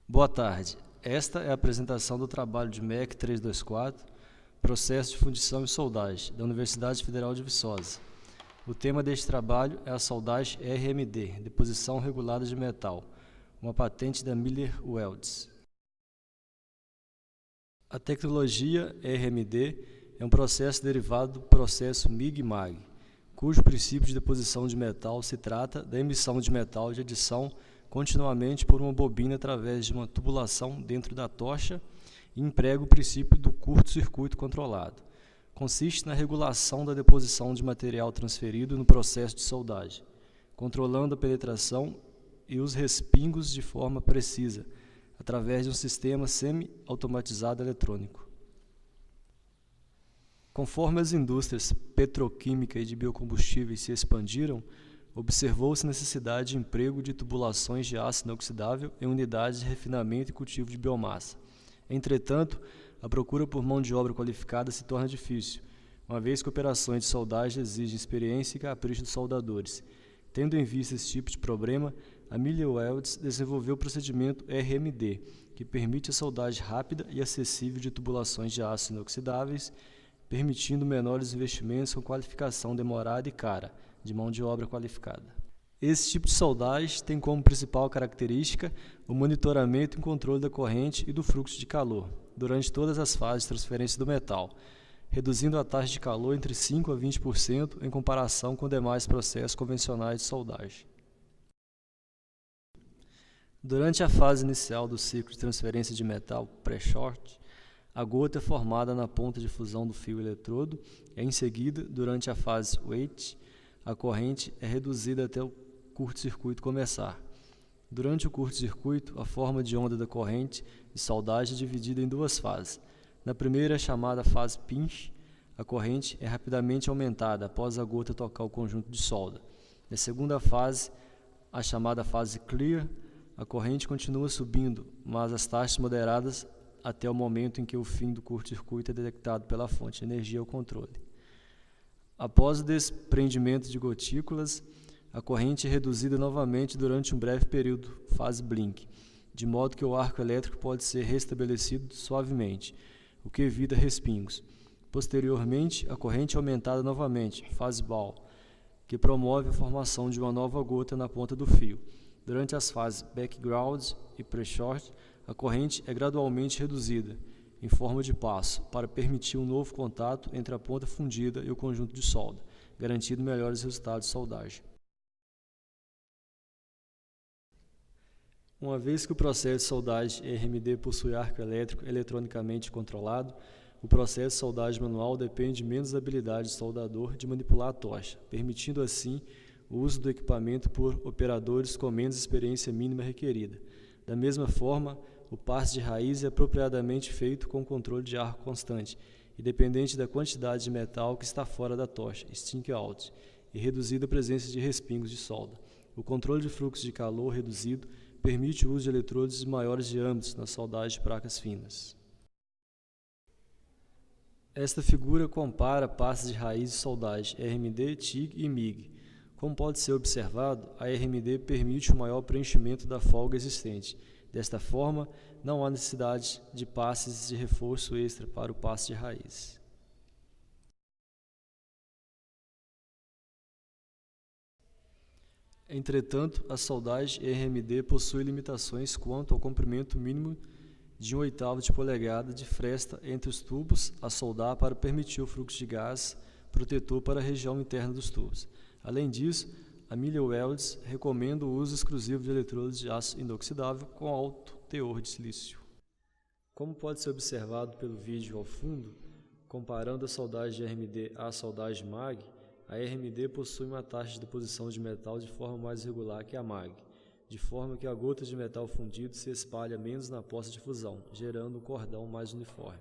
Boa tarde. Esta é a apresentação do trabalho de MEC 324, Processo de Fundição e Soldagem, da Universidade Federal de Viçosa. O tema deste trabalho é a soldagem RMD, Deposição Regulada de Metal, uma patente da Miller Welding. A tecnologia RMD é um processo derivado do processo MIG-MAG, cujo princípio de deposição de metal se trata da emissão de metal de adição continuamente por uma bobina através de uma tubulação dentro da tocha e emprega o princípio do curto-circuito controlado. Consiste na regulação da deposição de material transferido no processo de soldagem, controlando a penetração e os respingos de forma precisa, através de um sistema semi-automatizado eletrônico. Conforme as indústrias petroquímica e de biocombustíveis se expandiram, observou-se necessidade de emprego de tubulações de aço inoxidável em unidades de refinamento e cultivo de biomassa. Entretanto, a procura por mão de obra qualificada se torna difícil, uma vez que operações de soldagem exigem experiência e capricho dos soldadores. Tendo em vista esse tipo de problema, a Miller Welding desenvolveu o procedimento RMD, que permite a soldagem rápida e acessível de tubulações de aço inoxidáveis, permitindo menores investimentos com qualificação demorada e cara, de mão de obra qualificada. Esse tipo de soldagem tem como principal característica o monitoramento e controle da corrente e do fluxo de calor, durante todas as fases de transferência do metal, reduzindo a taxa de calor entre 5% a 20% em comparação com demais processos convencionais de soldagem. Durante a fase inicial do ciclo de transferência de metal pré-short, a gota é formada na ponta de fusão do fio eletrodo e, em seguida, durante a fase wet, a corrente é reduzida até o curto-circuito começar. Durante o curto-circuito, a forma de onda da corrente de soldagem é dividida em duas fases. Na primeira, chamada fase pinch, a corrente é rapidamente aumentada após a gota tocar o conjunto de solda. Na segunda fase, a chamada fase clear, a corrente continua subindo, mas as taxas moderadas até o momento em que o fim do curto-circuito é detectado pela fonte de energia ou controle. Após o desprendimento de gotículas, a corrente é reduzida novamente durante um breve período, fase blink, de modo que o arco elétrico pode ser restabelecido suavemente, o que evita respingos. Posteriormente, a corrente é aumentada novamente, fase ball, que promove a formação de uma nova gota na ponta do fio. Durante as fases background e pre-short, a corrente é gradualmente reduzida, em forma de passo, para permitir um novo contato entre a ponta fundida e o conjunto de solda, garantindo melhores resultados de soldagem. Uma vez que o processo de soldagem RMD possui arco elétrico eletronicamente controlado, o processo de soldagem manual depende menos da habilidade do soldador de manipular a tocha, permitindo assim o uso do equipamento por operadores com menos experiência mínima requerida. Da mesma forma, o passe de raiz é apropriadamente feito com controle de arco constante, independente da quantidade de metal que está fora da tocha, stink out, e reduzida a presença de respingos de solda. O controle de fluxo de calor reduzido permite o uso de eletrodos de maiores diâmetros na soldagem de placas finas. Esta figura compara passes de raiz de soldagem RMD, TIG e MIG. Como pode ser observado, a RMD permite o maior preenchimento da folga existente. Desta forma, não há necessidade de passes de reforço extra para o passe de raiz. Entretanto, a soldagem RMD possui limitações quanto ao comprimento mínimo de 1/8 de polegada de fresta entre os tubos a soldar para permitir o fluxo de gás protetor para a região interna dos tubos. Além disso, a Miller Welding recomenda o uso exclusivo de eletrodos de aço inoxidável com alto teor de silício. Como pode ser observado pelo vídeo ao fundo, comparando a soldagem RMD à soldagem MAG, a RMD possui uma taxa de deposição de metal de forma mais regular que a MAG, de forma que a gota de metal fundido se espalha menos na poça de fusão, gerando um cordão mais uniforme.